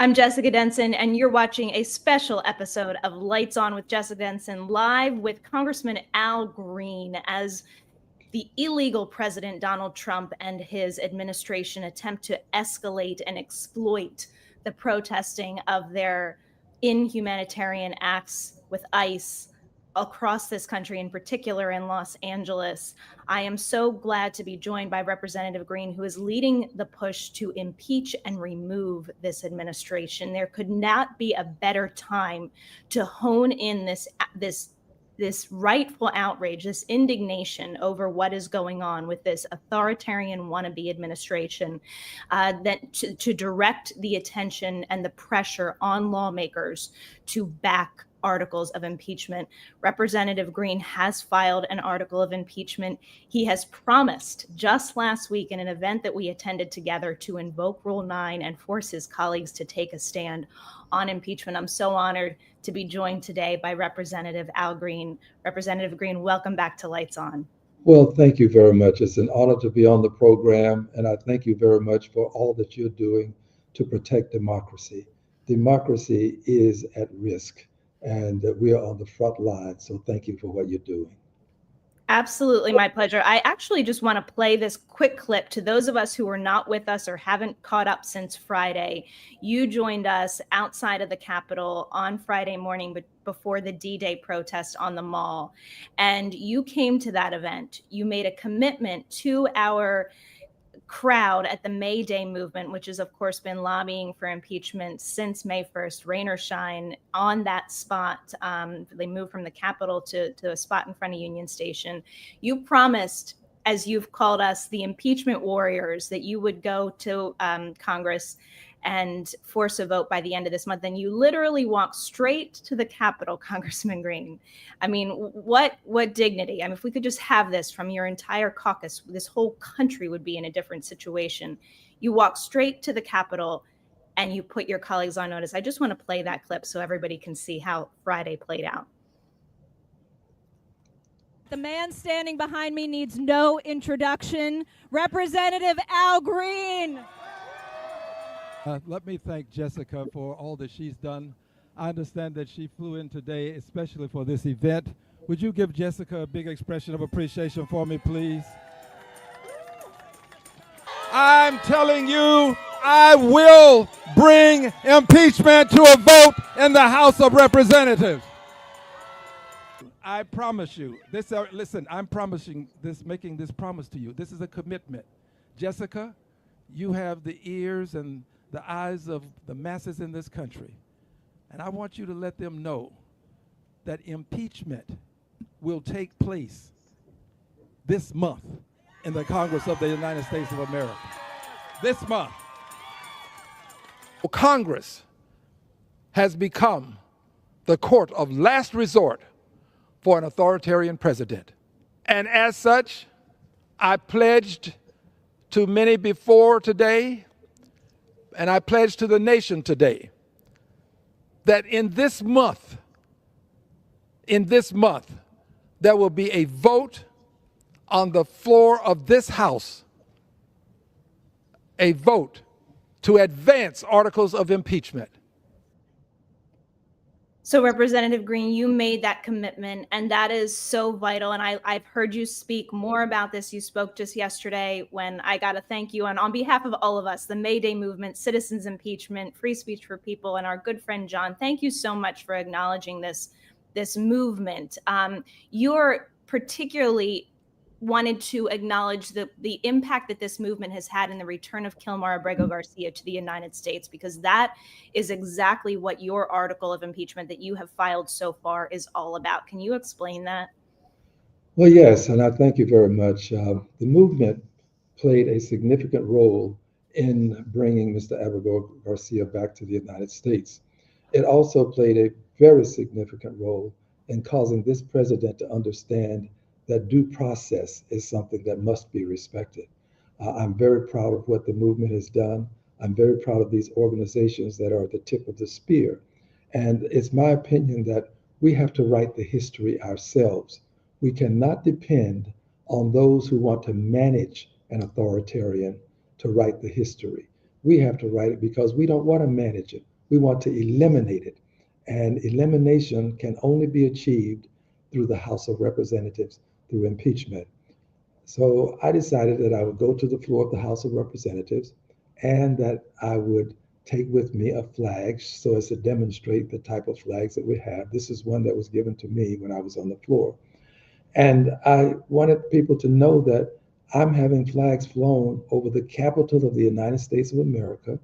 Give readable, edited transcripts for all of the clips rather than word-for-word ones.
I'm Jessica Denson, and you're watching a special episode of Lights On with Jessica Denson, live with Congressman Al Green as the illegal President Donald Trump and his administration attempt to escalate and exploit the protesting of their inhumanitarian acts with ICE across this country, in particular in Los Angeles. I am so glad to be joined by Representative Green, who is leading the push to impeach and remove this administration. There could not be a better time to hone in this rightful outrage, this indignation over what is going on with this authoritarian wannabe administration, that to direct the attention and the pressure on lawmakers to back articles of impeachment. Representative Green has filed an article of impeachment. He has promised just last week in an event that we attended together to invoke Rule 9 and force his colleagues to take a stand on impeachment. I'm so honored to be joined today by Representative Al Green. Representative Green, welcome back to Lights On. Well, thank you very much. It's an honor to be on the program, and I thank you very much for all that you're doing to protect democracy. Democracy is at risk, and we are on the front line, so thank you for what you're doing. Absolutely, my pleasure. I actually just want to play this quick clip to those of us who were not with us or haven't caught up since Friday. You joined us outside of the Capitol on Friday morning, but before the D-Day protest on the Mall. And you came to that event. You made a commitment to our crowd at the May Day movement, which has, of course, been lobbying for impeachment since May 1st, rain or shine, on that spot. They moved from the Capitol to a spot in front of Union Station. You promised, as you've called us, the impeachment warriors, that you would go to Congress and force a vote by the end of this month. And you literally walked straight to the Capitol, Congressman Green. I mean, what dignity? I mean, if we could just have this from your entire caucus, this whole country would be in a different situation. You walked straight to the Capitol and you put your colleagues on notice. I just want to play that clip so everybody can see how Friday played out. The man standing behind me needs no introduction. Representative Al Green. Let me thank Jessica for all that she's done. I understand that she flew in today especially for this event. Would you give Jessica a big expression of appreciation for me, please? I'm telling you, I will bring impeachment to a vote in the House of Representatives. I promise you, listen, I'm promising this, making this promise to you. This is a commitment. Jessica, you have the ears and the eyes of the masses in this country. And I want you to let them know that impeachment will take place this month in the Congress of the United States of America. This month. Congress has become the court of last resort for an authoritarian president. And as such, I pledged to many before today, and I pledge to the nation today, that in this month, there will be a vote on the floor of this House, a vote to advance articles of impeachment. So Representative Green, you made that commitment, and that is so vital. And I've heard you speak more about this. You spoke just yesterday when I got to thank you. And on behalf of all of us, the May Day movement, Citizens Impeachment, Free Speech for People, and our good friend John, thank you so much for acknowledging this movement. You're particularly wanted to acknowledge the impact that this movement has had in the return of Kilmar Abrego Garcia to the United States, because that is exactly what your article of impeachment that you have filed so far is all about. Can you explain that? Well, yes, and I thank you very much. The movement played a significant role in bringing Mr. Abrego Garcia back to the United States. It also played a very significant role in causing this president to understand that due process is something that must be respected. I'm very proud of what the movement has done. I'm very proud of these organizations that are at the tip of the spear. And it's my opinion that we have to write the history ourselves. We cannot depend on those who want to manage an authoritarian to write the history. We have to write it because we don't want to manage it. We want to eliminate it. And elimination can only be achieved through the House of Representatives, through impeachment. So I decided that I would go to the floor of the House of Representatives and that I would take with me a flag so as to demonstrate the type of flags that we have. This is one that was given to me when I was on the floor. And I wanted people to know that I'm having flags flown over the Capitol of the United States of America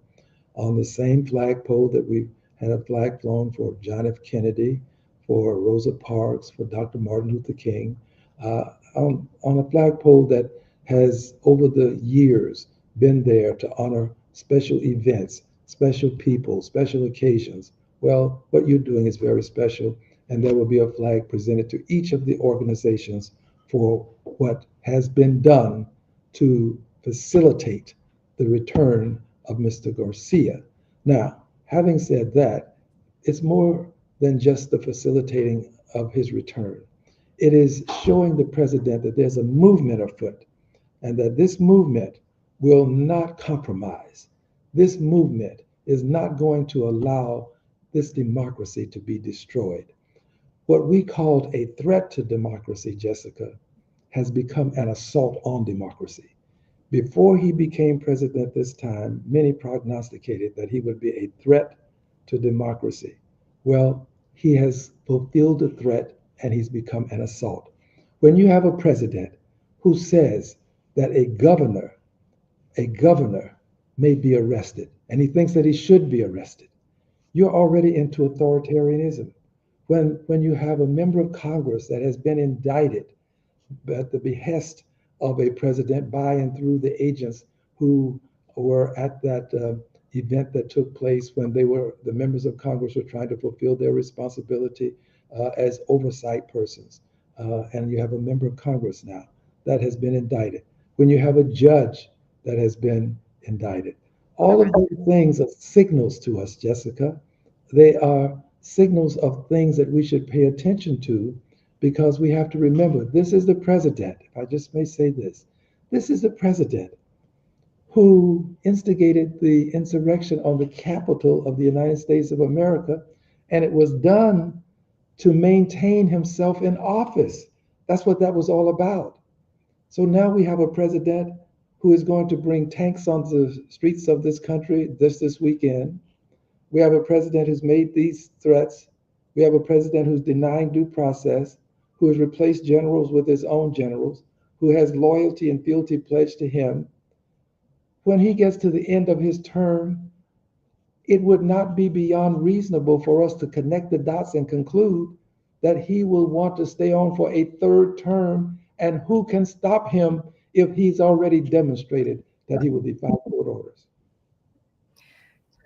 on the same flagpole that we had a flag flown for John F. Kennedy, for Rosa Parks, for Dr. Martin Luther King, on a flagpole that has over the years been there to honor special events, special people, special occasions. Well, what you're doing is very special, and there will be a flag presented to each of the organizations for what has been done to facilitate the return of Mr. Garcia. Now, having said that, it's more than just the facilitating of his return. It is showing the president that there's a movement afoot and that this movement will not compromise. This movement is not going to allow this democracy to be destroyed. What we called a threat to democracy, Jessica, has become an assault on democracy. Before he became president this time, many prognosticated that he would be a threat to democracy. Well, he has fulfilled the threat and he's become an assault. When you have a president who says that a governor may be arrested and he thinks that he should be arrested, you're already into authoritarianism. When you have a member of Congress that has been indicted at the behest of a president by and through the agents who were at that event that took place when the members of Congress were trying to fulfill their responsibility as oversight persons. And you have a member of Congress now that has been indicted. When you have a judge that has been indicted. All of those things are signals to us, Jessica. They are signals of things that we should pay attention to, because we have to remember, this is the president, if I just may say this is the president who instigated the insurrection on the Capitol of the United States of America, and it was done to maintain himself in office. That's what that was all about. So now we have a president who is going to bring tanks on the streets of this country this weekend. We have a president who's made these threats. We have a president who's denying due process, who has replaced generals with his own generals, who has loyalty and fealty pledged to him. When he gets to the end of his term, it would not be beyond reasonable for us to connect the dots and conclude that he will want to stay on for a third term. And who can stop him if he's already demonstrated that he will defy court orders?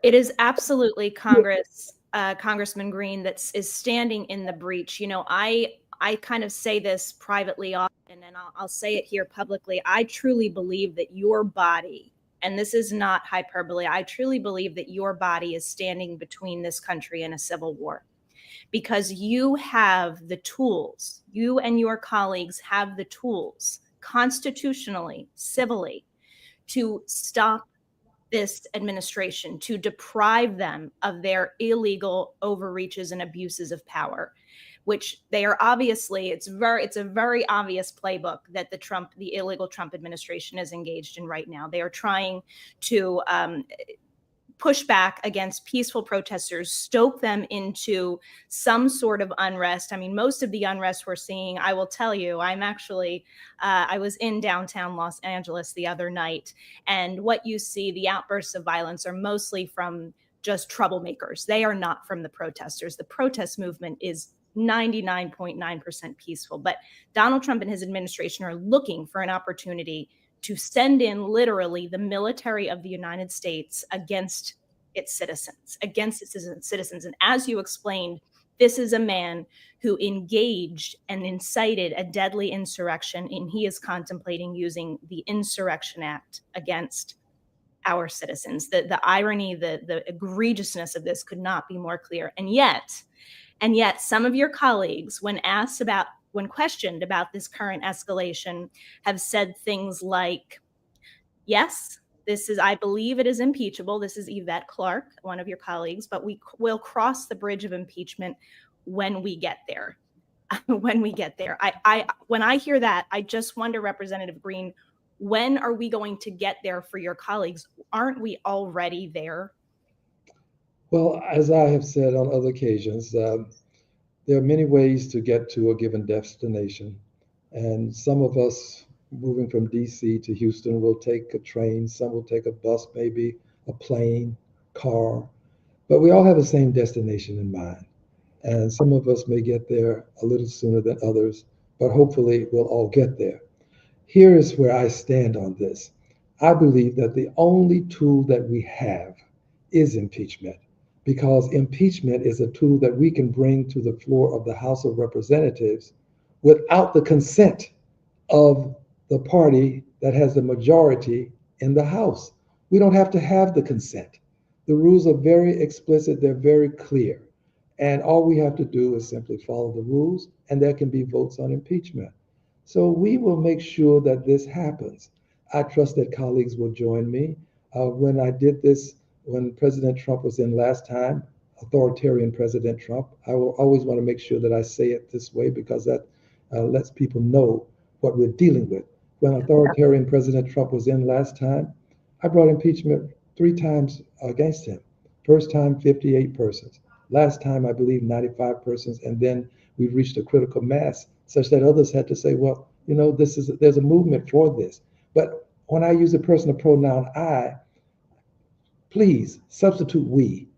It is absolutely Congressman Green that is standing in the breach. You know, I kind of say this privately often, and I'll say it here publicly. I truly believe that your body, and this is not hyperbole, I truly believe that your body is standing between this country and a civil war, because you have the tools, you and your colleagues have the tools constitutionally, civilly, to stop this administration, to deprive them of their illegal overreaches and abuses of power, which they are obviously, it's a very obvious playbook that the illegal Trump administration is engaged in right now. They are trying to push back against peaceful protesters, stoke them into some sort of unrest. I mean, most of the unrest we're seeing, I will tell you, I was in downtown Los Angeles the other night, and what you see, the outbursts of violence are mostly from just troublemakers. They are not from the protesters. The protest movement is 99.9% peaceful, but Donald Trump and his administration are looking for an opportunity to send in literally the military of the United States against its citizens, And as you explained, this is a man who engaged and incited a deadly insurrection, and he is contemplating using the Insurrection Act against our citizens. The irony, the egregiousness of this could not be more clear. And yet some of your colleagues, when questioned about this current escalation, have said things like, yes, This is, I believe it is impeachable. This is Yvette Clarke, one of your colleagues, but we will cross the bridge of impeachment when we get there. When we get there. When I hear that, I just wonder, Representative Green, when are we going to get there for your colleagues? Aren't we already there? Well, as I have said on other occasions, there are many ways to get to a given destination. And some of us moving from DC to Houston will take a train, some will take a bus, maybe a plane, car, but we all have the same destination in mind. And some of us may get there a little sooner than others, but hopefully we'll all get there. Here is where I stand on this. I believe that the only tool that we have is impeachment, because impeachment is a tool that we can bring to the floor of the House of Representatives without the consent of the party that has the majority in the House. We don't have to have the consent. The rules are very explicit, they're very clear. And all we have to do is simply follow the rules, and there can be votes on impeachment. So we will make sure that this happens. I trust that colleagues will join me. When I did this, when President Trump was in last time, authoritarian President Trump, I will always want to make sure that I say it this way, because that lets people know what we're dealing with. When authoritarian President Trump was in last time, I brought impeachment 3 times against him. First time, 58 persons. Last time, I believe 95 persons. And then we reached a critical mass such that others had to say, well, you know, there's a movement for this. But when I use the personal pronoun I, please substitute we.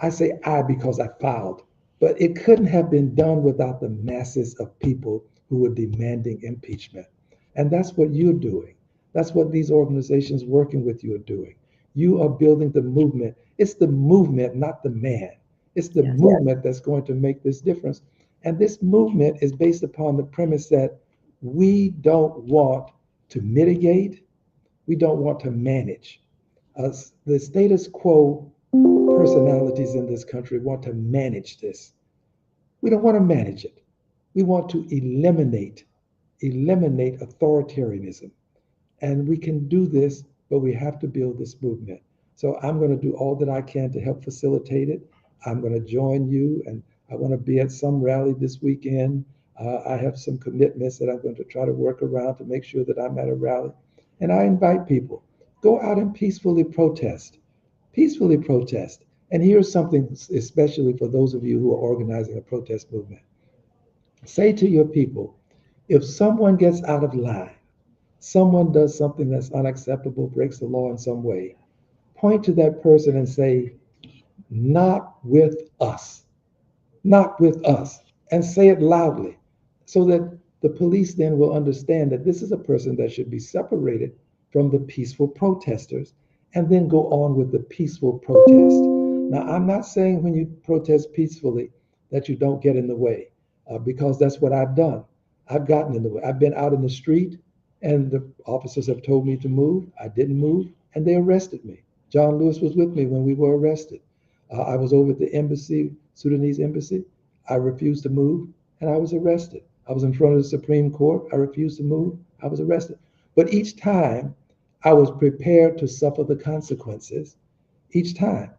I say I because I filed, but it couldn't have been done without the masses of people who were demanding impeachment. And that's what you're doing. That's what these organizations working with you are doing. You are building the movement. It's the movement, not the man. It's the movement that's going to make this difference. And this movement is based upon the premise that we don't want to mitigate, we don't want to manage. The status quo personalities in this country want to manage this. We don't want to manage it. We want to eliminate authoritarianism. And we can do this, but we have to build this movement. So I'm going to do all that I can to help facilitate it. I'm going to join you, and I want to be at some rally this weekend. I have some commitments that I'm going to try to work around to make sure that I'm at a rally. And I invite people, go out and peacefully protest. Peacefully protest. And here's something especially for those of you who are organizing a protest movement. Say to your people, if someone gets out of line, someone does something that's unacceptable, breaks the law in some way, point to that person and say, not with us, not with us, and say it loudly so that the police then will understand that this is a person that should be separated from the peaceful protesters, and then go on with the peaceful protest. Now, I'm not saying when you protest peacefully that you don't get in the way, because that's what I've done. I've gotten in the way. I've been out in the street, and the officers have told me to move. I didn't move, and they arrested me. John Lewis was with me when we were arrested. I was over at the embassy, Sudanese embassy. I refused to move, and I was arrested. I was in front of the Supreme Court. I refused to move. I was arrested. But each time, I was prepared to suffer the consequences each time.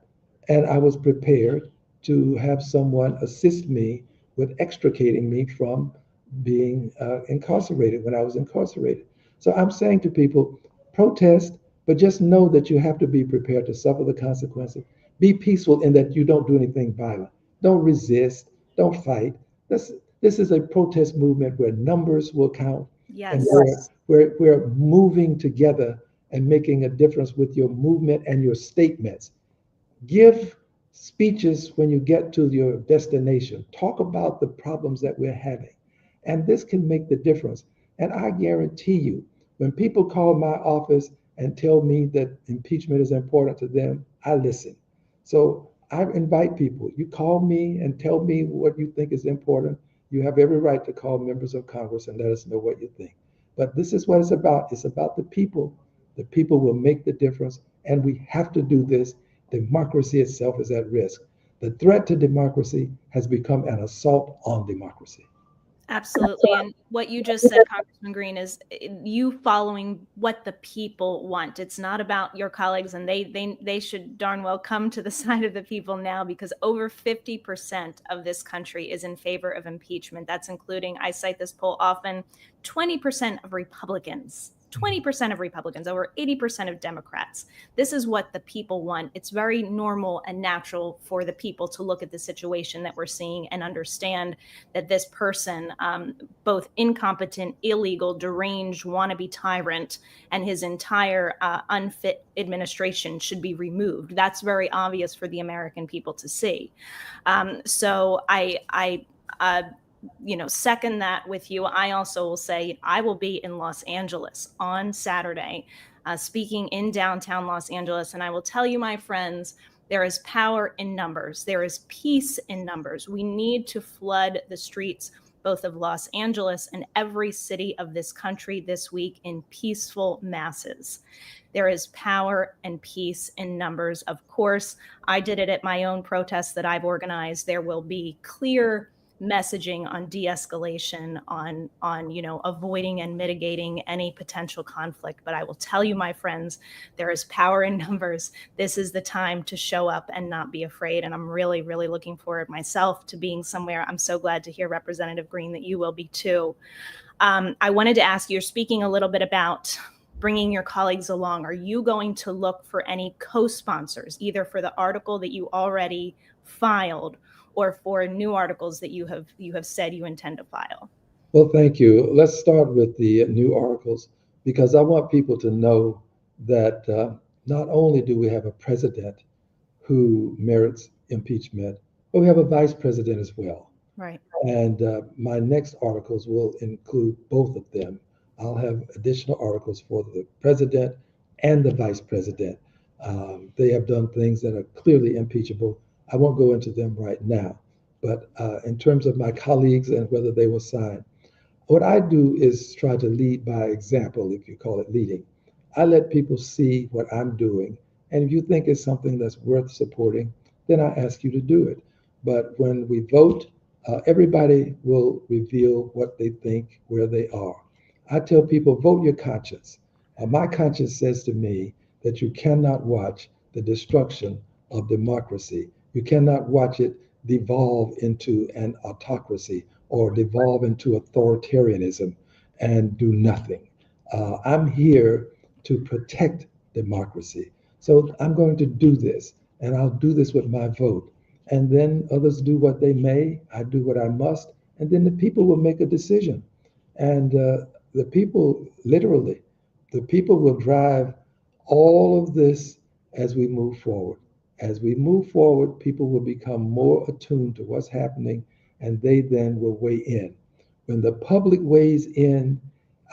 And I was prepared to have someone assist me with extricating me from being incarcerated when I was incarcerated. So I'm saying to people, protest, but just know that you have to be prepared to suffer the consequences. Be peaceful in that you don't do anything violent. Don't resist, don't fight. This is a protest movement where numbers will count. Yes. And we're moving together and making a difference with your movement and your statements. Give speeches when you get to your destination. Talk about the problems that we're having. And this can make the difference. And I guarantee you, when people call my office and tell me that impeachment is important to them, I listen. So I invite people, you call me and tell me what you think is important. You have every right to call members of Congress and let us know what you think. But this is what it's about. It's about the people. The people will make the difference, and we have to do this. Democracy itself is at risk. The threat to democracy has become an assault on democracy. Absolutely. And what you just said, Congressman Green, is you following what the people want. It's not about your colleagues, and they should darn well come to the side of the people now, because over 50% of this country is in favor of impeachment. That's including, I cite this poll often, 20% of Republicans. 20% of Republicans, over 80% of Democrats. This is what the people want. It's very normal and natural for the people to look at the situation that we're seeing and understand that this person, both incompetent, illegal, deranged, wannabe tyrant, and his entire unfit administration should be removed. That's very obvious for the American people to see. So I second that with you. I also will say I will be in Los Angeles on Saturday, speaking in downtown Los Angeles. And I will tell you, my friends, there is power in numbers. There is peace in numbers. We need to flood the streets, both of Los Angeles and every city of this country this week, in peaceful masses. There is power and peace in numbers. Of course, I did it at my own protests that I've organized. There will be clear messaging on de-escalation, on avoiding and mitigating any potential conflict. But I will tell you, my friends, there is power in numbers. This is the time to show up and not be afraid. And I'm really, really looking forward myself to being somewhere. I'm so glad to hear, Representative Green, that you will be too. I wanted to ask you, you're speaking a little bit about bringing your colleagues along. Are you going to look for any co-sponsors, either for the article that you already filed or for new articles that you have said you intend to file? Well, thank you. Let's start with the new articles, because I want people to know that not only do we have a president who merits impeachment, but we have a vice president as well. Right. And my next articles will include both of them. I'll have additional articles for the president and the vice president. They have done things that are clearly impeachable. I won't go into them right now, but in terms of my colleagues and whether they will sign, what I do is try to lead by example, if you call it leading. I let people see what I'm doing, and if you think it's something that's worth supporting, then I ask you to do it. But when we vote, everybody will reveal what they think, where they are. I tell people, vote your conscience. My conscience says to me that you cannot watch the destruction of democracy. You cannot watch it devolve into an autocracy or devolve into authoritarianism and do nothing. I'm here to protect democracy. So I'm going to do this, and I'll do this with my vote. And then others do what they may, I do what I must, and then the people will make a decision. And the people, literally, the people will drive all of this as we move forward. As we move forward, people will become more attuned to what's happening, and they then will weigh in. When the public weighs in,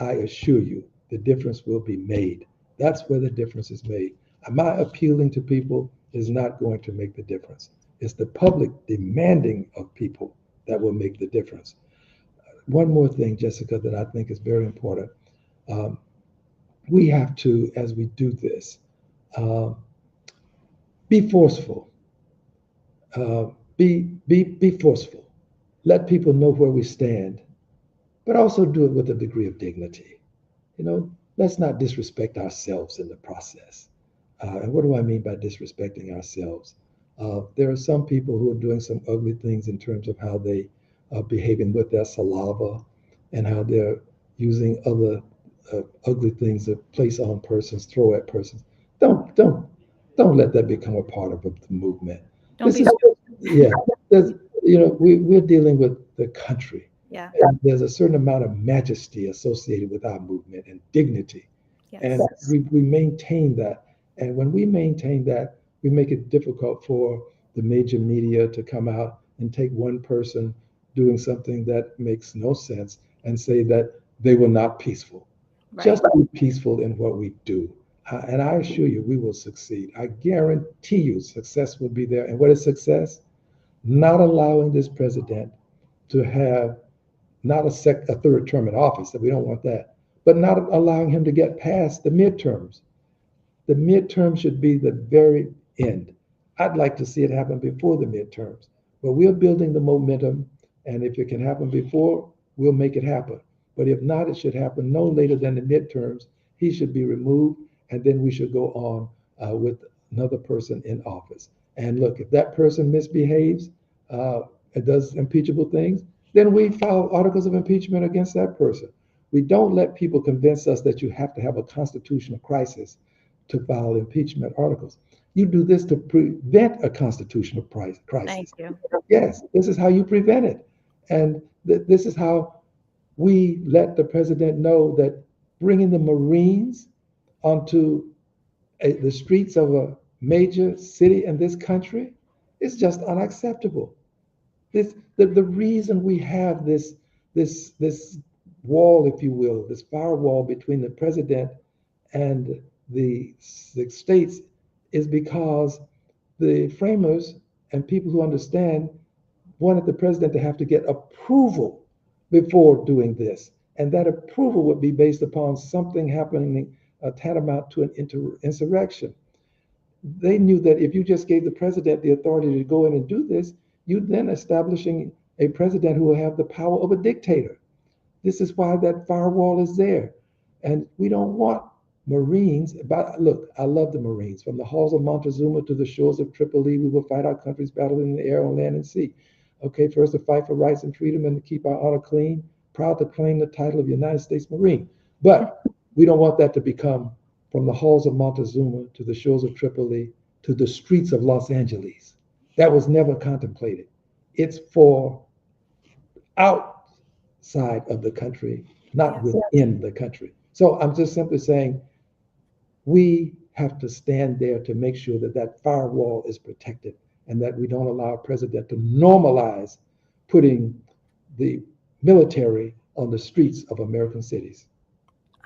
I assure you, the difference will be made. That's where the difference is made. My appealing to people is not going to make the difference. It's the public demanding of people that will make the difference. One more thing, Jessica, that I think is very important. We have to, as we do this, be forceful. Be forceful. Let people know where we stand, but also do it with a degree of dignity. Let's not disrespect ourselves in the process. And what do I mean by disrespecting ourselves? There are some people who are doing some ugly things in terms of how they are behaving with their saliva and how they're using other ugly things to place on persons, throw at persons. Don't let that become a part of the movement. We're dealing with the country. Yeah. And there's a certain amount of majesty associated with our movement and dignity. Yes. And we maintain that. And when we maintain that, we make it difficult for the major media to come out and take one person doing something that makes no sense and say that they were not peaceful. Right. Just be peaceful in what we do. And I assure you, we will succeed. I guarantee you success will be there. And what is success? Not allowing this president to have not a third term in office, that we don't want that, but not allowing him to get past the midterms. The midterm should be the very end. I'd like to see it happen before the midterms, but we're building the momentum. And if it can happen before, we'll make it happen. But if not, it should happen no later than the midterms. He should be removed, and then we should go on with another person in office. And look, if that person misbehaves and does impeachable things, then we file articles of impeachment against that person. We don't let people convince us that you have to have a constitutional crisis to file impeachment articles. You do this to prevent a constitutional crisis. Thank you. Yes, this is how you prevent it. And this is how we let the president know that bringing the Marines onto the streets of a major city in this country is just unacceptable. The reason we have this wall, if you will, this firewall between the president and the states is because the framers and people who understand wanted the president to have to get approval before doing this. And that approval would be based upon something happening tantamount to an insurrection. They knew that if you just gave the president the authority to go in and do this, you'd then establishing a president who will have the power of a dictator. This is why that firewall is there. And we don't want Marines. But look, I love the Marines. From the halls of Montezuma to the shores of Tripoli, we will fight our country's battle in the air, on land, and sea. Okay, first to fight for rights and freedom and to keep our honor clean, proud to claim the title of United States Marine. But we don't want that to become from the halls of Montezuma to the shores of Tripoli to the streets of Los Angeles. That was never contemplated. It's for outside of the country, not within the country. So I'm just simply saying we have to stand there to make sure that that firewall is protected and that we don't allow a president to normalize putting the military on the streets of American cities.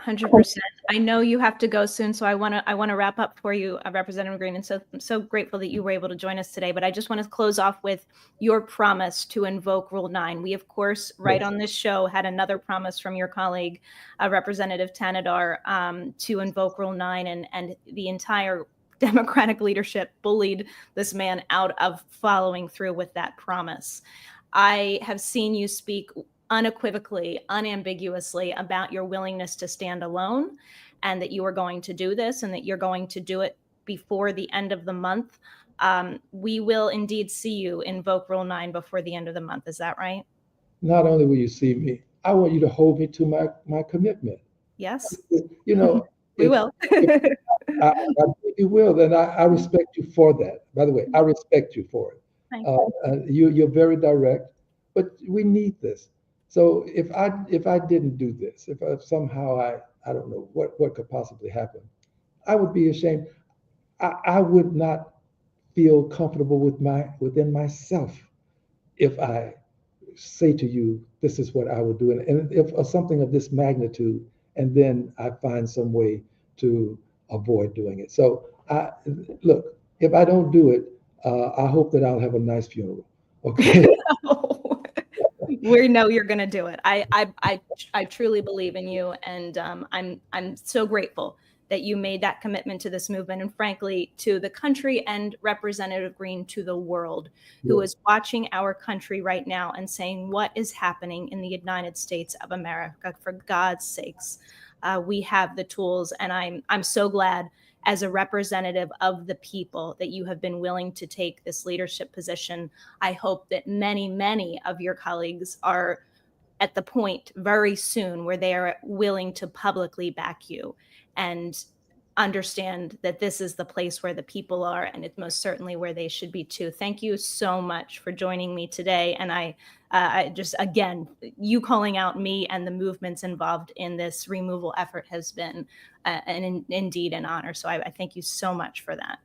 100%. I know you have to go soon, so I want to wrap up for you, Representative Green. And so I'm so grateful that you were able to join us today. But I just want to close off with your promise to invoke Rule 9. We, of course, right on this show, had another promise from your colleague, Representative Tanadar, to invoke Rule 9, and the entire Democratic leadership bullied this man out of following through with that promise. I have seen you speak unequivocally, unambiguously about your willingness to stand alone, and that you are going to do this, and that you're going to do it before the end of the month. We will indeed see you invoke Rule 9 before the end of the month. Is that right? Not only will you see me, I want you to hold me to my commitment. Yes. You know, we will. I think you will, and I respect you for that. By the way, I respect you for it. Thank you. You're very direct, but we need this. So if I didn't do this, if somehow I don't know what could possibly happen, I would be ashamed. I would not feel comfortable within myself if I say to you, this is what I would do, and if something of this magnitude, and then I find some way to avoid doing it. So look, if I don't do it, I hope that I'll have a nice funeral. Okay. We know you're going to do it. I truly believe in you, and I'm so grateful that you made that commitment to this movement, and frankly, to the country, and Representative Green, to the world, who is watching our country right now and saying, what is happening in the United States of America? For God's sakes, we have the tools, and I'm so glad, as a representative of the people, that you have been willing to take this leadership position. I hope that many, many of your colleagues are at the point very soon where they are willing to publicly back you and understand that this is the place where the people are, and it's most certainly where they should be too. Thank you so much for joining me today. And I just, again, you calling out me and the movements involved in this removal effort has been indeed an honor. So I thank you so much for that.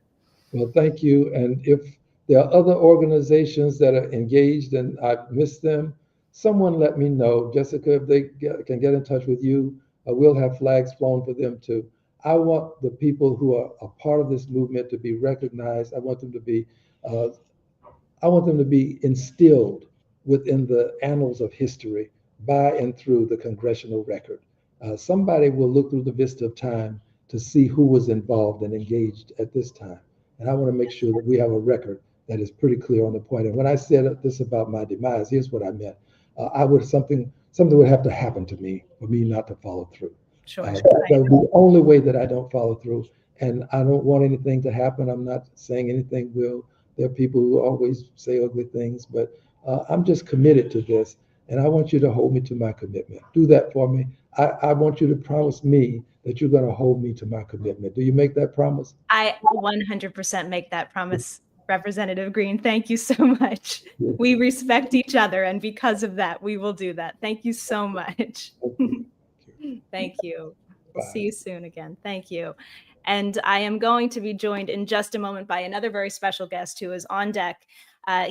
Well, thank you. And if there are other organizations that are engaged and I've missed them, someone let me know. Jessica, if they can get in touch with you, we'll have flags flown for them too. I want the people who are a part of this movement to be recognized. I want them to be instilled within the annals of history by and through the congressional record. Somebody will look through the vista of time to see who was involved and engaged at this time. And I want to make sure that we have a record that is pretty clear on the point. And when I said this about my demise, here's what I meant. I would something something would have to happen to me for me not to follow through. Sure. That would be the only way that I don't follow through. And I don't want anything to happen. I'm not saying anything will. There are people who always say ugly things, but I'm just committed to this. And I want you to hold me to my commitment. Do that for me. I want you to promise me that you're going to hold me to my commitment. Do you make that promise? I 100% make that promise, Representative Green. Thank you so much. We respect each other, and because of that, we will do that. Thank you so much. Thank you. We'll see you soon again. Thank you. And I am going to be joined in just a moment by another very special guest who is on deck.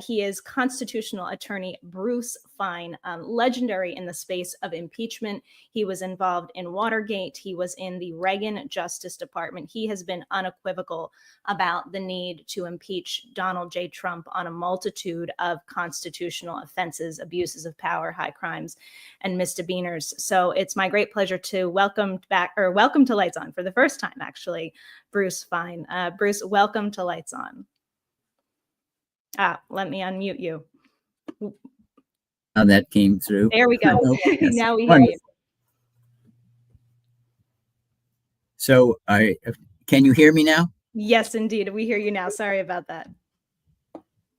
He is constitutional attorney Bruce Fein, legendary in the space of impeachment. He was involved in Watergate. He was in the Reagan Justice Department. He has been unequivocal about the need to impeach Donald J. Trump on a multitude of constitutional offenses, abuses of power, high crimes, and misdemeanors. So it's my great pleasure to welcome to Lights On for the first time, actually, Bruce Fein. Bruce, welcome to Lights On. Let me unmute you. How that came through. There we go. Yes. Now we hear you. So, can you hear me now? Yes, indeed. We hear you now. Sorry about that.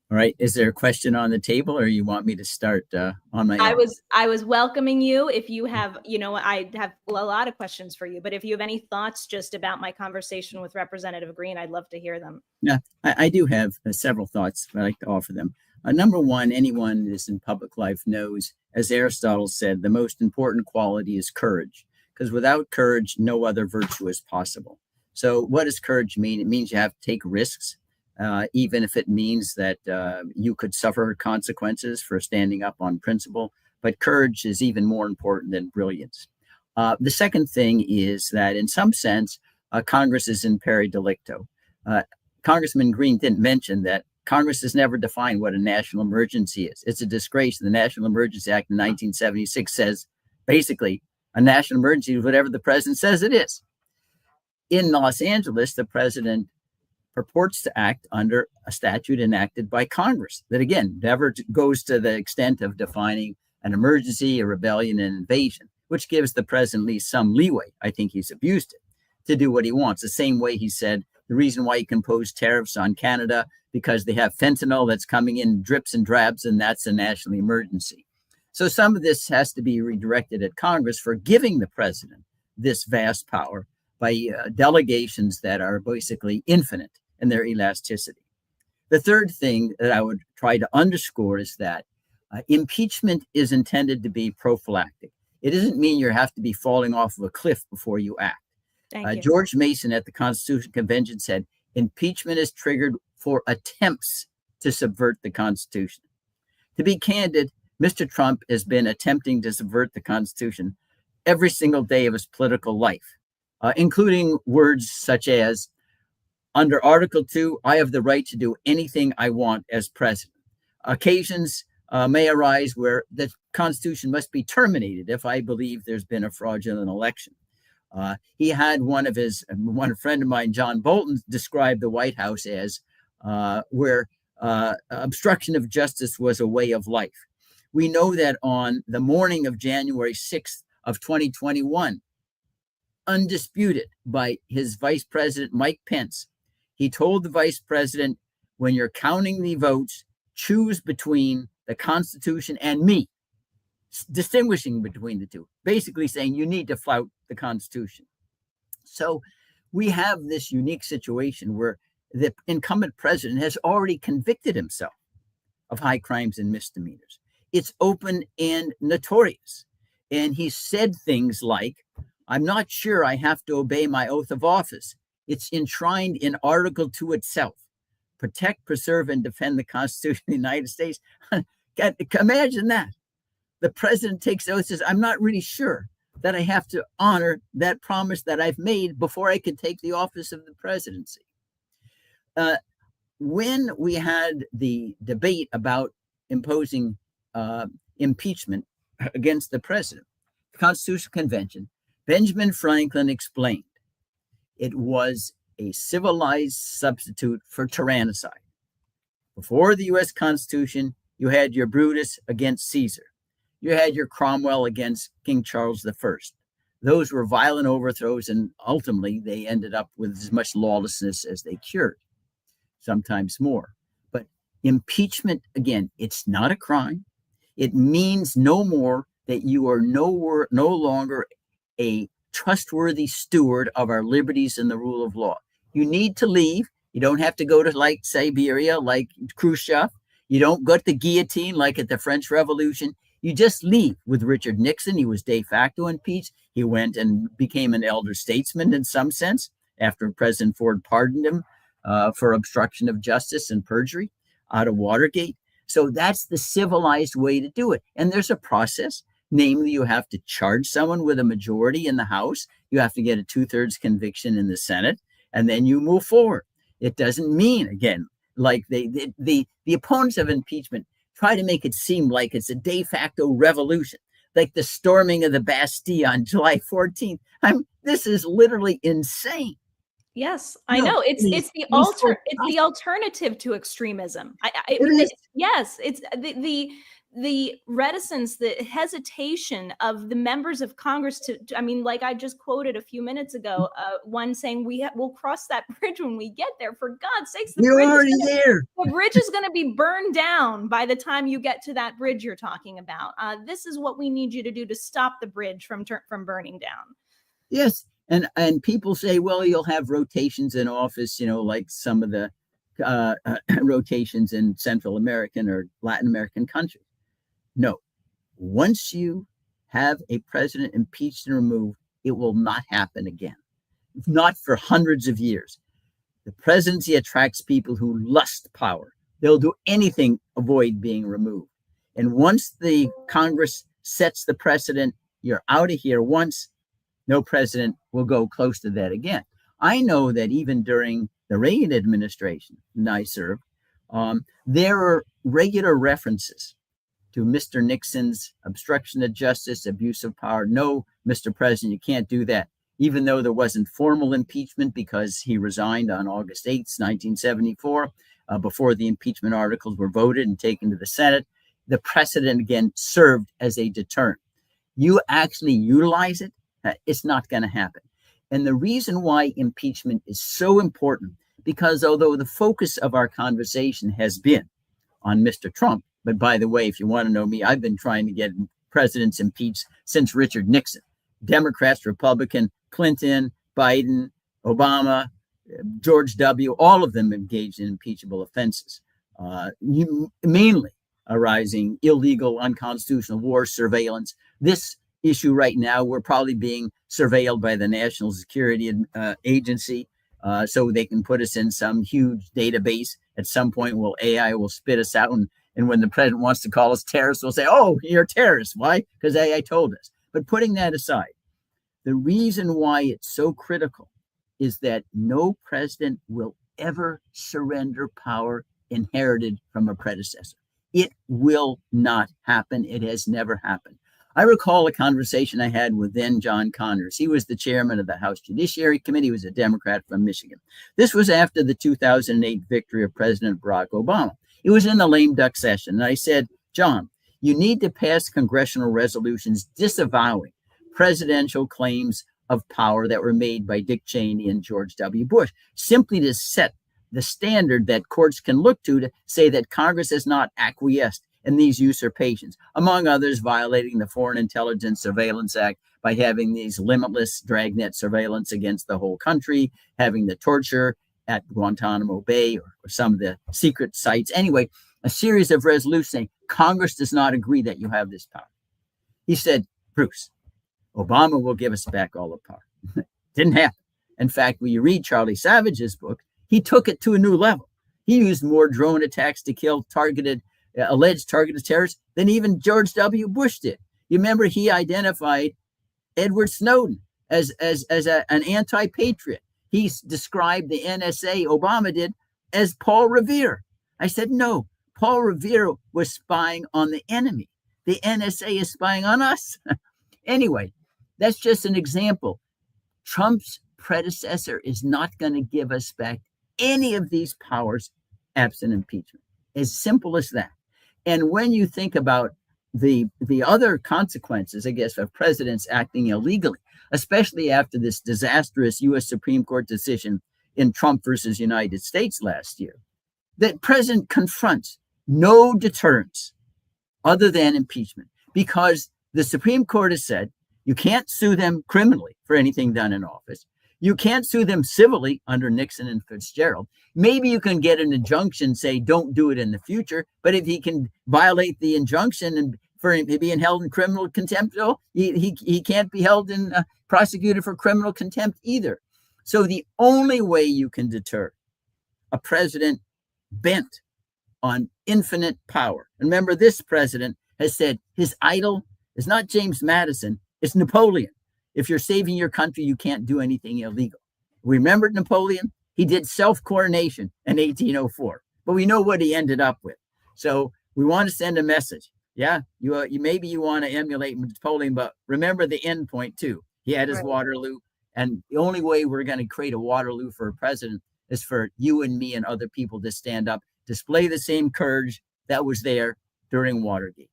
All right. Is there a question on the table, or you want me to start on my own? I was welcoming you. If you have, I have a lot of questions for you, but if you have any thoughts just about my conversation with Representative Green, I'd love to hear them. Yeah, I do have several thoughts. I'd like to offer them. Number one, anyone that's in public life knows, as Aristotle said, the most important quality is courage, because without courage, no other virtue is possible. So what does courage mean? It means you have to take risks. Even if it means that you could suffer consequences for standing up on principle. But courage is even more important than brilliance. The second thing is that in some sense, Congress is in peri delicto. Congressman Green didn't mention that Congress has never defined what a national emergency is. It's a disgrace. The National Emergency Act in 1976 says basically a national emergency is whatever the president says it is. In Los Angeles, the president purports to act under a statute enacted by Congress that, again, never goes to the extent of defining an emergency, a rebellion, an invasion, which gives the president at least some leeway. I think he's abused it to do what he wants. The same way he said the reason why he can impose tariffs on Canada because they have fentanyl that's coming in drips and drabs, and that's a national emergency. So some of this has to be redirected at Congress for giving the president this vast power by delegations that are basically infinite in their elasticity. The third thing that I would try to underscore is that impeachment is intended to be prophylactic. It doesn't mean you have to be falling off of a cliff before you act. Thank you. George Mason at the Constitutional Convention said, impeachment is triggered for attempts to subvert the Constitution. To be candid, Mr. Trump has been attempting to subvert the Constitution every single day of his political life, including words such as, under Article 2, I have the right to do anything I want as president. Occasions may arise where the Constitution must be terminated if I believe there's been a fraudulent election. He had one friend of mine, John Bolton, described the White House as where obstruction of justice was a way of life. We know that on the morning of January 6th of 2021, undisputed by his Vice President, Mike Pence, he told the vice president, when you're counting the votes, choose between the Constitution and me, distinguishing between the two, basically saying you need to flout the Constitution. So we have this unique situation where the incumbent president has already convicted himself of high crimes and misdemeanors. It's open and notorious. And he said things like, I'm not sure I have to obey my oath of office. It's enshrined in Article 2 itself. Protect, preserve, and defend the Constitution of the United States. Imagine that. The president takes oath, says, I'm not really sure that I have to honor that promise that I've made before I can take the office of the presidency. When we had the debate about imposing impeachment against the president, the Constitutional Convention, Benjamin Franklin explained it was a civilized substitute for tyrannicide. Before the U.S. Constitution, you had your Brutus against Caesar. You had your Cromwell against King Charles I. Those were violent overthrows, and ultimately they ended up with as much lawlessness as they cured, sometimes more. But impeachment, again, it's not a crime. It means no more that you are no longer a trustworthy steward of our liberties and the rule of law. You need to leave. You don't have to go to like Siberia, like Khrushchev. You don't go to the guillotine like at the French Revolution. You just leave. With Richard Nixon, he was de facto impeached. He went and became an elder statesman in some sense after President Ford pardoned him for obstruction of justice and perjury out of Watergate. So that's the civilized way to do it. And there's a process. Namely, you have to charge someone with a majority in the House. You have to get a 2/3 conviction in the Senate, and then you move forward. It doesn't mean, again, like the opponents of impeachment try to make it seem like it's a de facto revolution, like the storming of the Bastille on July 14th. This is literally insane. Yes, I know. It's the alternative to extremism. Yes, it's the reticence, the hesitation of the members of Congress to I mean, like I just quoted a few minutes ago, one saying we'll cross that bridge when we get there. For God's sakes, the bridge is going to be burned down by the time you get to that bridge you're talking about. This is what we need you to do to stop the bridge from burning down. Yes. And people say, well, you'll have rotations in office, like some of the rotations in Central American or Latin American countries. No, once you have a president impeached and removed, it will not happen again, not for hundreds of years. The presidency attracts people who lust power. They'll do anything to avoid being removed. And once the Congress sets the precedent, you're out of here once. No president will go close to that again. I know that even during the Reagan administration, and I served, there are regular references to Mr. Nixon's obstruction of justice, abuse of power. No, Mr. President, you can't do that. Even though there wasn't formal impeachment because he resigned on August 8th, 1974, before the impeachment articles were voted and taken to the Senate, the precedent again served as a deterrent. You actually utilize it, it's not going to happen. And the reason why impeachment is so important, because although the focus of our conversation has been on Mr. Trump, but by the way, if you want to know me, I've been trying to get presidents impeached since Richard Nixon. Democrats, Republican, Clinton, Biden, Obama, George W., all of them engaged in impeachable offenses, mainly arising illegal, unconstitutional war, surveillance. This issue right now, we're probably being surveilled by the National Security Agency so they can put us in some huge database. At some point, AI will spit us out. And when the president wants to call us terrorists, we'll say, oh, you're terrorists. Why? Because AI told us. But putting that aside, the reason why it's so critical is that no president will ever surrender power inherited from a predecessor. It will not happen. It has never happened. I recall a conversation I had with then John Conyers. He was the chairman of the House Judiciary Committee. He was a Democrat from Michigan. This was after the 2008 victory of President Barack Obama. It was in the lame duck session. And I said, John, you need to pass congressional resolutions disavowing presidential claims of power that were made by Dick Cheney and George W. Bush, simply to set the standard that courts can look to say that Congress has not acquiesced in these usurpations, among others, violating the Foreign Intelligence Surveillance Act by having these limitless dragnet surveillance against the whole country, having the torture at Guantanamo Bay or some of the secret sites. Anyway, a series of resolutions saying Congress does not agree that you have this power. He said, Bruce, Obama will give us back all the power. Didn't happen. In fact, when you read Charlie Savage's book, he took it to a new level. He used more drone attacks to kill alleged targeted terrorists than even George W. Bush did. You remember he identified Edward Snowden as an anti-patriot. He described the NSA, Obama did, as Paul Revere. I said, no, Paul Revere was spying on the enemy. The NSA is spying on us. Anyway, that's just an example. Trump's predecessor is not going to give us back any of these powers absent impeachment. As simple as that. And when you think about the other consequences, I guess, of presidents acting illegally, especially after this disastrous U.S. Supreme Court decision in Trump versus United States last year, that president confronts no deterrence other than impeachment, because the Supreme Court has said you can't sue them criminally for anything done in office. You can't sue them civilly under Nixon and Fitzgerald. Maybe you can get an injunction, say, don't do it in the future. But if he can violate the injunction and for being held in criminal contempt, he can't be held and prosecuted for criminal contempt either. So the only way you can deter a president bent on infinite power. Remember, this president has said his idol is not James Madison, it's Napoleon. If you're saving your country, you can't do anything illegal. Remember Napoleon? He did self-coronation in 1804, but we know what he ended up with. So we want to send a message. Yeah, you maybe you want to emulate Napoleon, but remember the end point too. He had his Waterloo, and the only way we're going to create a Waterloo for a president is for you and me and other people to stand up, display the same courage that was there during Watergate.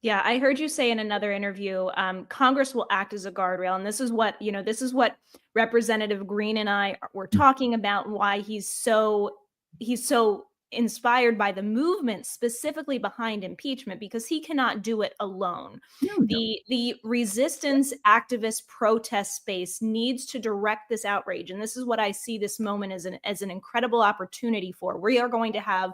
Yeah, I heard you say in another interview, Congress will act as a guardrail, and this is what Representative Green and I were talking about, and why he's so inspired by the movement specifically behind impeachment, because he cannot do it alone. No. The resistance activist protest space needs to direct this outrage, and this is what I see this moment as an incredible opportunity for. We are going to have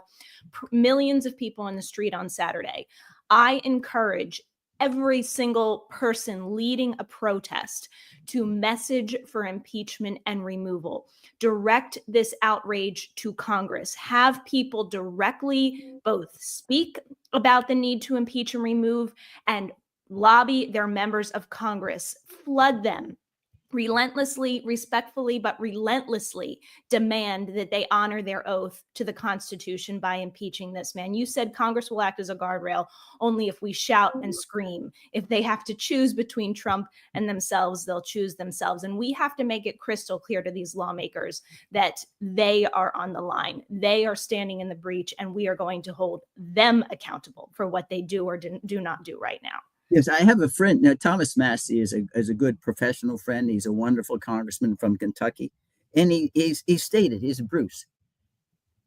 millions of people in the street on Saturday. I encourage every single person leading a protest to message for impeachment and removal. Direct this outrage to Congress. Have people directly both speak about the need to impeach and remove and lobby their members of Congress. Flood them. Relentlessly, respectfully, but relentlessly demand that they honor their oath to the Constitution by impeaching this man. You said Congress will act as a guardrail only if we shout and scream. If they have to choose between Trump and themselves, they'll choose themselves. And we have to make it crystal clear to these lawmakers that they are on the line. They are standing in the breach, and we are going to hold them accountable for what they do or do not do right now. Yes, I have a friend. Now, Thomas Massey is a good professional friend. He's a wonderful congressman from Kentucky. And he stated, he's Bruce,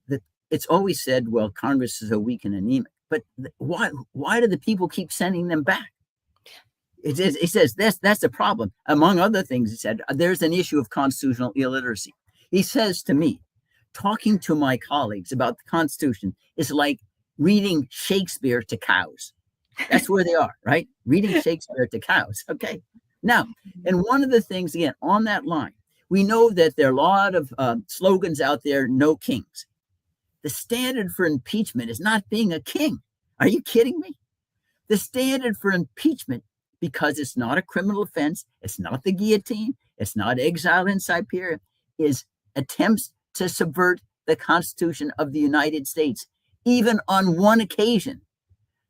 that it's always said, well, Congress is so weak and anemic. But why do the people keep sending them back? He says that's the problem. Among other things, he said, there's an issue of constitutional illiteracy. He says to me, talking to my colleagues about the Constitution is like reading Shakespeare to cows. That's where they are, right? Reading Shakespeare to cows. Okay. Now, and one of the things, again, on that line, we know that there are a lot of slogans out there, no kings. The standard for impeachment is not being a king. Are you kidding me? The standard for impeachment, because it's not a criminal offense, it's not the guillotine, it's not exile in Siberia, is attempts to subvert the Constitution of the United States, even on one occasion,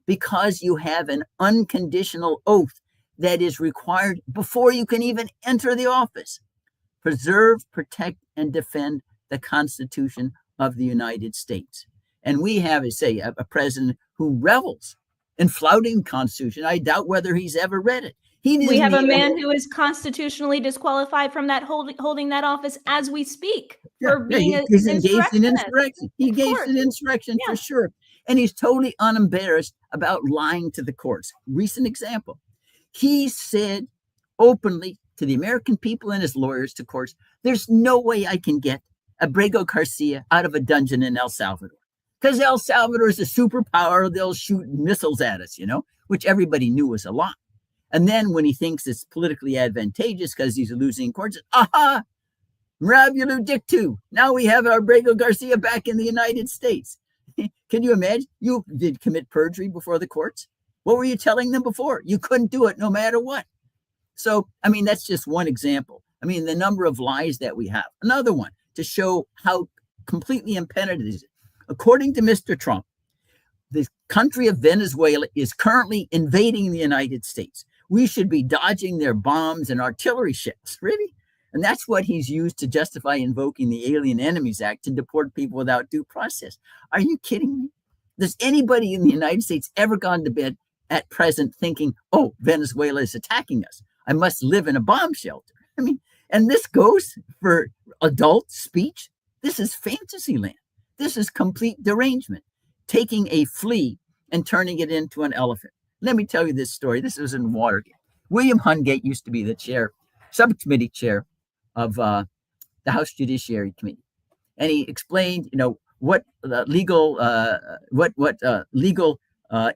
because you have an unconditional oath that is required before you can even enter the office. Preserve, protect, and defend the Constitution of the United States. And we have, as say, a president who revels in flouting the Constitution. I doubt whether he's ever read it. We have a man who is constitutionally disqualified from that holding that office as we speak for being he's engaged in insurrection. He engaged in insurrection for sure. And he's totally unembarrassed about lying to the courts. Recent example. He said openly to the American people and his lawyers to courts, there's no way I can get Abrego Garcia out of a dungeon in El Salvador. Because El Salvador is a superpower, they'll shoot missiles at us, which everybody knew was a lie. And then when he thinks it's politically advantageous because he's losing courts, aha, Mravulu Dictu. Now we have Abrego Garcia back in the United States. Can you imagine? You did commit perjury before the courts. What were you telling them before? You couldn't do it no matter what. So, that's just one example. The number of lies that we have. Another one to show how completely impenitent it is. According to Mr. Trump, the country of Venezuela is currently invading the United States. We should be dodging their bombs and artillery shells. Really? And that's what he's used to justify invoking the Alien Enemies Act to deport people without due process. Are you kidding me? Does anybody in the United States ever gone to bed at present thinking, oh, Venezuela is attacking us. I must live in a bomb shelter. I mean, and this goes for adult speech. This is fantasy land. This is complete derangement, taking a flea and turning it into an elephant. Let me tell you this story. This was in Watergate. William Hungate used to be the subcommittee chair of the House Judiciary Committee, and he explained, what legal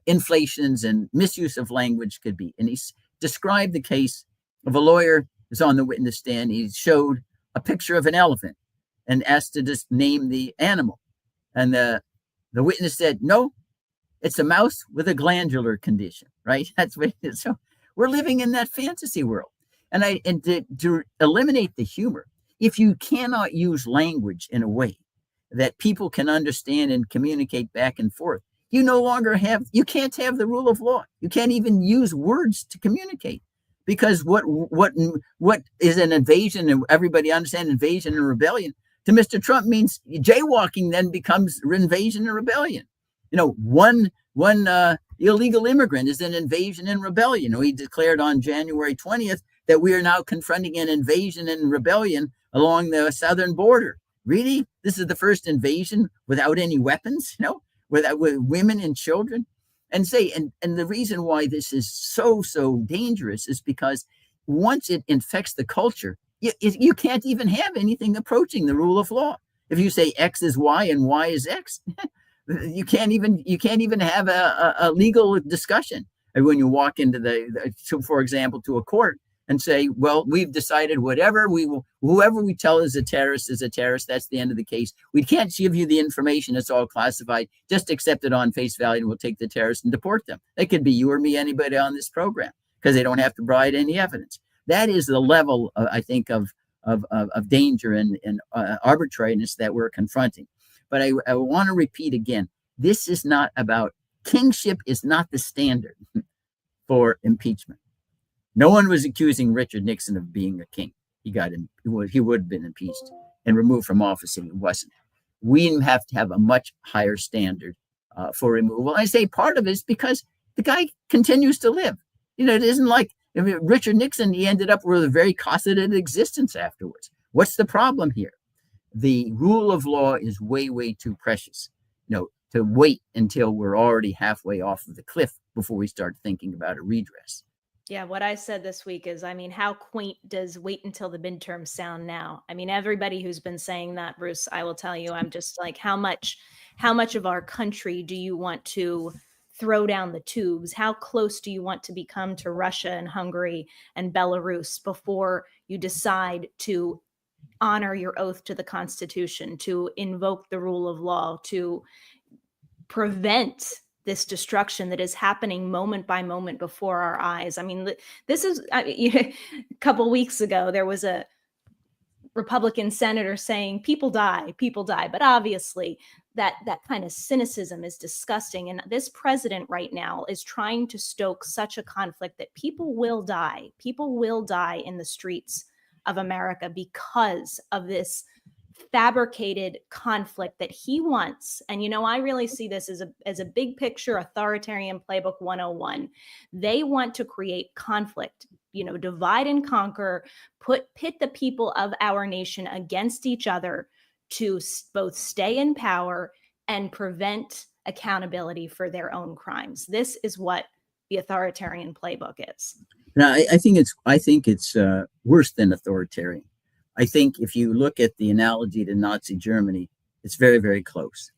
inflations and misuse of language could be. And he described the case of a lawyer who's on the witness stand. He showed a picture of an elephant and asked to just name the animal. And the witness said, no, it's a mouse with a glandular condition, right? That's what it is. So we're living in that fantasy world. And to eliminate the humor, if you cannot use language in a way that people can understand and communicate back and forth, you can't have the rule of law. You can't even use words to communicate, because what is an invasion, and everybody understands invasion and rebellion, to Mr. Trump means jaywalking then becomes invasion and rebellion. One illegal immigrant is an invasion and rebellion. He declared on January 20th that we are now confronting an invasion and rebellion along the southern border. Really? This is the first invasion without any weapons, with women and children? And the reason why this is so dangerous is because once it infects the culture, you can't even have anything approaching the rule of law. If you say X is Y and Y is X, you can't even have a legal discussion. And when you walk into for example, to a court and say, well, we've decided whoever we tell is a terrorist is a terrorist. That's the end of the case. We can't give you the information. It's all classified. Just accept it on face value and we'll take the terrorists and deport them. That could be you or me, anybody on this program, because they don't have to provide any evidence. That is the level, I think, of danger and arbitrariness that we're confronting. But I want to repeat again, this is not about kingship is not the standard for impeachment. No one was accusing Richard Nixon of being a king. He would have been impeached and removed from office if he wasn't. We have to have a much higher standard for removal. I say part of it is because the guy continues to live. It isn't like Richard Nixon, he ended up with a very cosseted existence afterwards. What's the problem here? The rule of law is way, way too precious, to wait until we're already halfway off of the cliff before we start thinking about a redress. Yeah, what I said this week is, how quaint does wait until the midterm sound now? Everybody who's been saying that, Bruce, I will tell you, I'm just like, how much of our country do you want to throw down the tubes? How close do you want to become to Russia and Hungary and Belarus before you decide to honor your oath to the Constitution, to invoke the rule of law, to prevent this destruction that is happening moment by moment before our eyes? This is a couple weeks ago, there was a Republican senator saying people die, but obviously that kind of cynicism is disgusting. And this president right now is trying to stoke such a conflict that people will die in the streets of America because of this fabricated conflict that he wants. And I really see this as a big picture authoritarian playbook 101. They want to create conflict, divide and conquer, pit the people of our nation against each other to both stay in power and prevent accountability for their own crimes. This is what the authoritarian playbook is. Now, I think it's worse than authoritarian. I think if you look at the analogy to Nazi Germany, it's very, very close.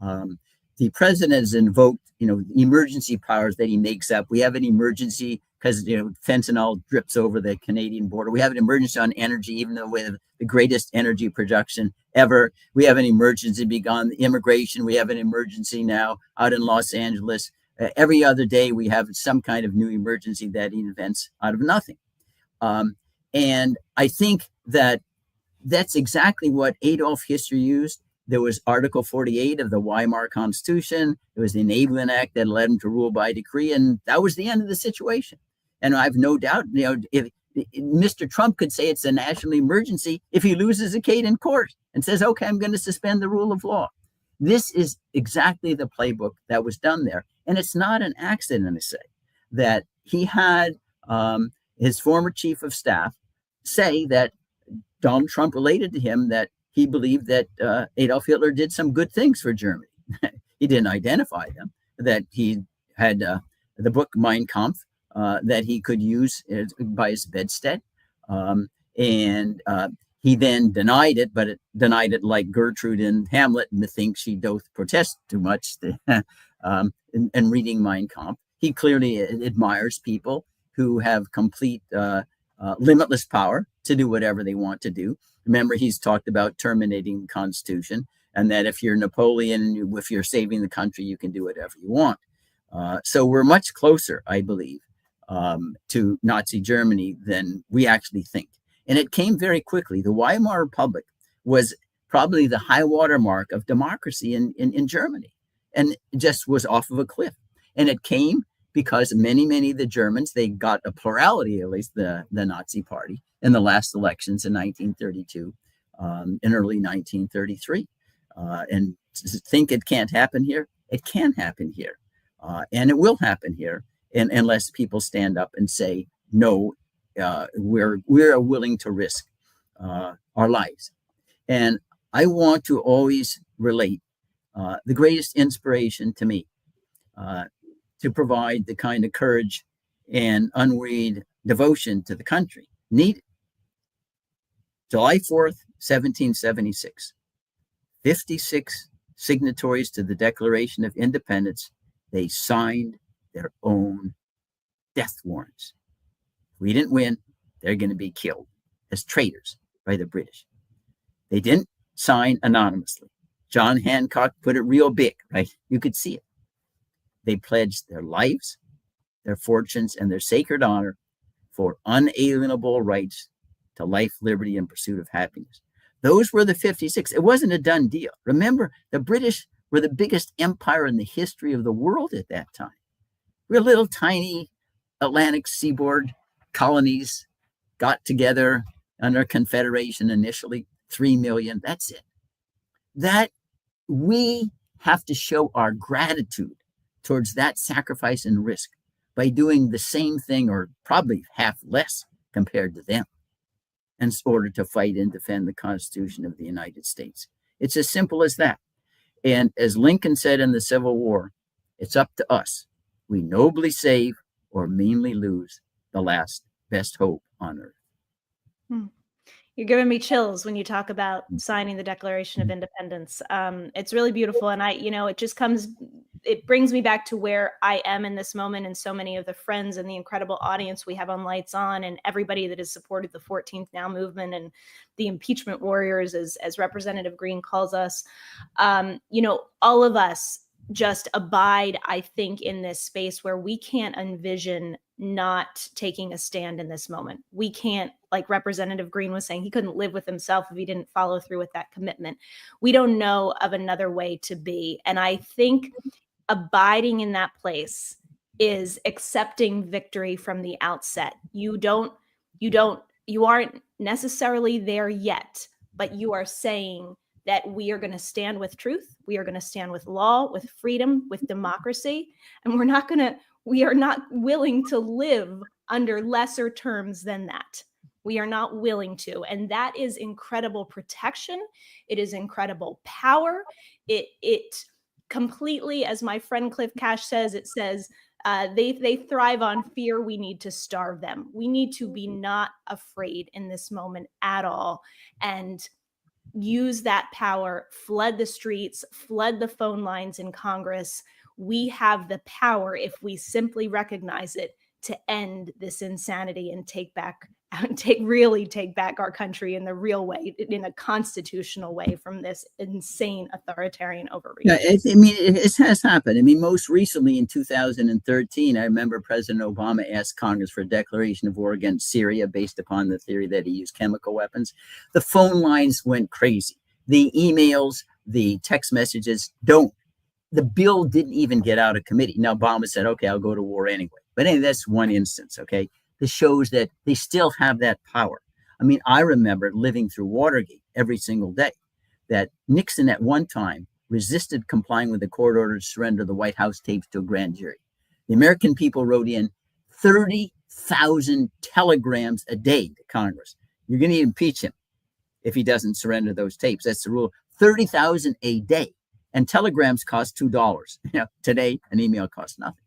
The president has invoked, emergency powers that he makes up. We have an emergency because, fentanyl drips over the Canadian border. We have an emergency on energy, even though we have the greatest energy production ever. We have an emergency beyond immigration. We have an emergency now out in Los Angeles. Every other day, we have some kind of new emergency that he invents out of nothing. And I think that's exactly what Adolf Hitler used. There was Article 48 of the Weimar Constitution. It was the Enabling Act that led him to rule by decree. And that was the end of the situation. And I have no doubt, if Mr. Trump could say it's a national emergency if he loses a case in court and says, okay, I'm going to suspend the rule of law. This is exactly the playbook that was done there. And it's not an accident, I say. that he had his former chief of staff say that Donald Trump related to him that he believed that Adolf Hitler did some good things for Germany. He didn't identify them, that he had the book Mein Kampf that he could use by his bedstead. And he then denied it, but denied it like Gertrude in Hamlet, methinks she doth protest too much and reading Mein Kampf. He clearly admires people who have complete limitless power to do whatever they want to do. Remember, he's talked about terminating the Constitution, and that if you're Napoleon, if you're saving the country, you can do whatever you want. So we're much closer, I believe, to Nazi Germany than we actually think. And it came very quickly. The Weimar Republic was probably the high water mark of democracy in Germany, and it just was off of a cliff. And it came because many of the Germans, they got a plurality, at least the Nazi party, in the last elections in 1932 and early 1933. And to think it can't happen here, it can happen here. And it will happen here unless people stand up and say, no, we're willing to risk our lives. And I want to always relate the greatest inspiration to me to provide the kind of courage and unwearied devotion to the country needed. July 4th, 1776, 56 signatories to the Declaration of Independence, they signed their own death warrants. If we didn't win, they're going to be killed as traitors by the British. They didn't sign anonymously. John Hancock put it real big, right? You could see it. They pledged their lives, their fortunes, and their sacred honor for unalienable rights to life, liberty, and pursuit of happiness. Those were the 56. It wasn't a done deal. Remember, the British were the biggest empire in the history of the world at that time. We're little tiny Atlantic seaboard colonies got together under Confederation initially, 3 million. That's it. That we have to show our gratitude towards that sacrifice and risk by doing the same thing, or probably half less compared to them, in order to fight and defend the Constitution of the United States. It's as simple as that. And as Lincoln said in the Civil War, it's up to us. We nobly save or meanly lose the last best hope on earth. You're giving me chills when you talk about signing the Declaration of Independence. It's really beautiful. And it brings me back to where I am in this moment, and so many of the friends and the incredible audience we have on Lights On, and everybody that has supported the 14th Now movement and the impeachment warriors, as Representative Green calls us. All of us just abide, I think, in this space where we can't envision not taking a stand in this moment. We can't, like Representative Green was saying, he couldn't live with himself if he didn't follow through with that commitment. We don't know of another way to be. And I think abiding in that place is accepting victory from the outset. You aren't necessarily there yet, but you are saying that we are going to stand with truth. We are going to stand with law, with freedom, with democracy. And we are not willing to live under lesser terms than that. We are not willing to. And that is incredible protection. It is incredible power. It completely, as my friend Cliff Cash says, it says, they thrive on fear. We need to starve them. We need to be not afraid in this moment at all. And use that power, flood the streets, flood the phone lines in Congress. We have the power, if we simply recognize it, to end this insanity and take back our country in the real way, in a constitutional way, from this insane authoritarian overreach. Yeah, it has happened. Most recently in 2013, I remember President Obama asked Congress for a declaration of war against Syria based upon the theory that he used chemical weapons. The phone lines went crazy. The emails, the text messages the bill didn't even get out of committee. Now, Obama said, okay, I'll go to war anyway. But anyway, that's one instance, okay? This shows that they still have that power. I remember living through Watergate every single day, that Nixon at one time resisted complying with the court order to surrender the White House tapes to a grand jury. The American people wrote in, 30,000 telegrams a day to Congress. You're going to impeach him if he doesn't surrender those tapes. That's the rule. 30,000 a day. And telegrams cost $2. Today, an email costs nothing.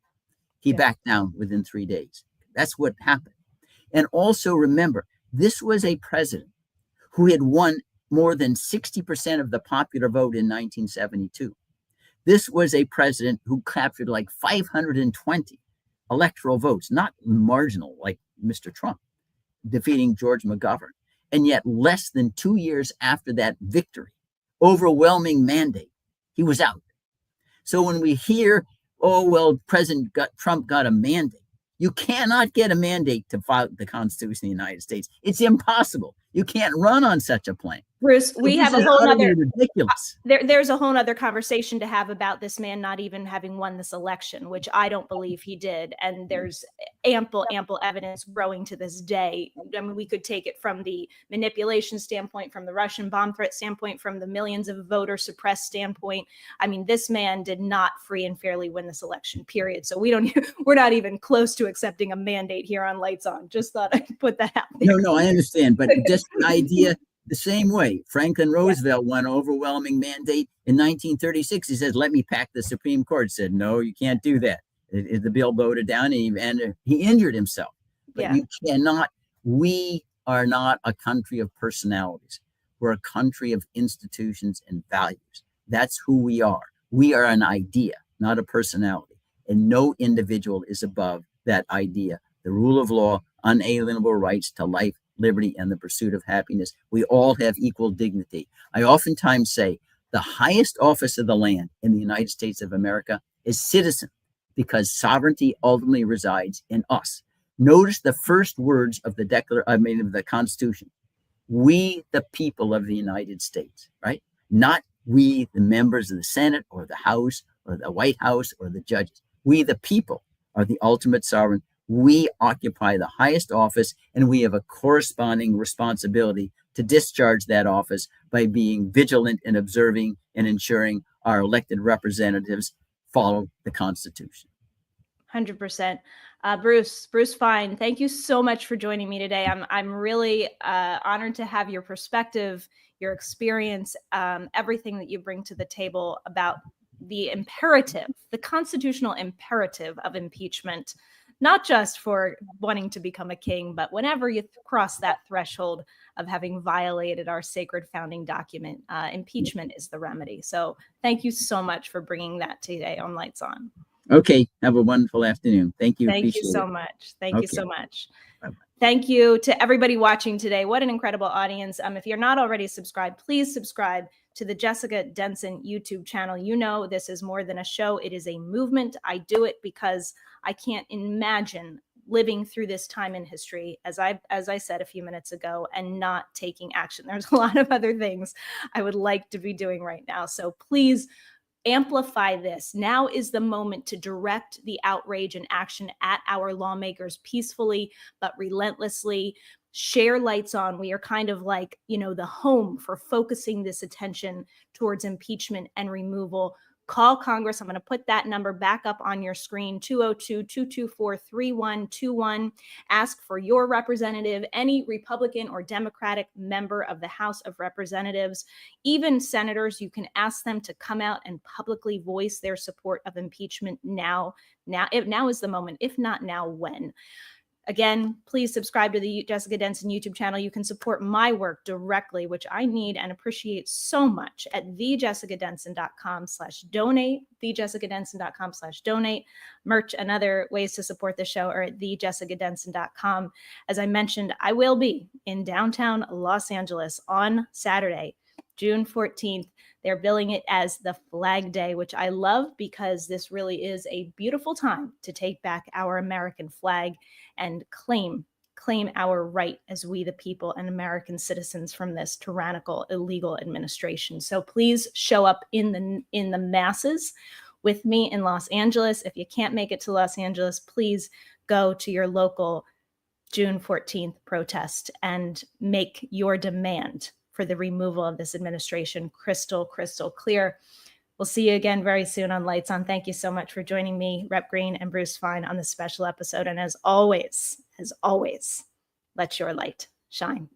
He backed down within 3 days. That's what happened. And also remember, this was a president who had won more than 60% of the popular vote in 1972. This was a president who captured like 520 electoral votes, not marginal like Mr. Trump, defeating George McGovern. And yet, less than 2 years after that victory, overwhelming mandate, he was out. So when we hear, oh, well, Trump got a mandate, you cannot get a mandate to file the Constitution of the United States. It's impossible. You can't run on such a plan. Bruce, we have a whole other ridiculous. There's a whole other conversation to have about this man not even having won this election, which I don't believe he did. And there's ample evidence growing to this day. I mean, we could take it from the manipulation standpoint, from the Russian bomb threat standpoint, from the millions of voter suppressed standpoint. I mean, this man did not free and fairly win this election, period. So we're not even close to accepting a mandate here on Lights On. Just thought I'd put that out there. No, I understand. But just an idea. The same way Franklin Roosevelt won an overwhelming mandate in 1936. He says, let me pack the Supreme Court. Said, no, you can't do that. The bill voted down and he injured himself. But you cannot. We are not a country of personalities. We're a country of institutions and values. That's who we are. We are an idea, not a personality. And no individual is above that idea. The rule of law, unalienable rights to life, liberty, and the pursuit of happiness. We all have equal dignity. I oftentimes say the highest office of the land in the United States of America is citizen, because sovereignty ultimately resides in us. Notice the first words of the Constitution. We, the people of the United States, right? Not we, the members of the Senate or the House or the White House or the judges. We, the people, are the ultimate sovereign. We occupy the highest office, and we have a corresponding responsibility to discharge that office by being vigilant and observing and ensuring our elected representatives follow the Constitution. 100%. Bruce Fein, thank you so much for joining me today. I'm really honored to have your perspective, your experience, everything that you bring to the table about the imperative, the constitutional imperative of impeachment, not just for wanting to become a king, but whenever you cross that threshold of having violated our sacred founding document, impeachment is the remedy. So thank you so much for bringing that today on Lights On. Okay. Have a wonderful afternoon. Thank you. Thank you so much. Thank you so much. Bye-bye. Thank you to everybody watching today. What an incredible audience. If you're not already subscribed, please subscribe to the Jessica Denson YouTube channel. You know, this is more than a show. It is a movement. I do it because I can't imagine living through this time in history, as I said a few minutes ago, and not taking action. There's a lot of other things I would like to be doing right now. So please amplify this. Now is the moment to direct the outrage and action at our lawmakers peacefully but relentlessly. Share Lights On. We are kind of like, the home for focusing this attention towards impeachment and removal. Call Congress. I'm going to put that number back up on your screen, 202-224-3121. Ask for your representative, any Republican or Democratic member of the House of Representatives, even senators. You can ask them to come out and publicly voice their support of impeachment now. Now is the moment. If not now, when? Again, please subscribe to the Jessica Denson YouTube channel. You can support my work directly, which I need and appreciate so much, at thejessicadenson.com/donate, thejessicadenson.com/donate. Merch and other ways to support the show are at thejessicadenson.com. As I mentioned, I will be in downtown Los Angeles on Saturday, June 14th. They're billing it as the Flag Day, which I love because this really is a beautiful time to take back our American flag and claim our right as we the people and American citizens from this tyrannical, illegal administration. So please show up in the masses with me in Los Angeles. If you can't make it to Los Angeles, please go to your local June 14th protest and make your demand for the removal of this administration crystal clear. We'll see you again very soon on Lights On. Thank you so much for joining me, Rep. Green and Bruce Fein, on this special episode. And as always, let your light shine.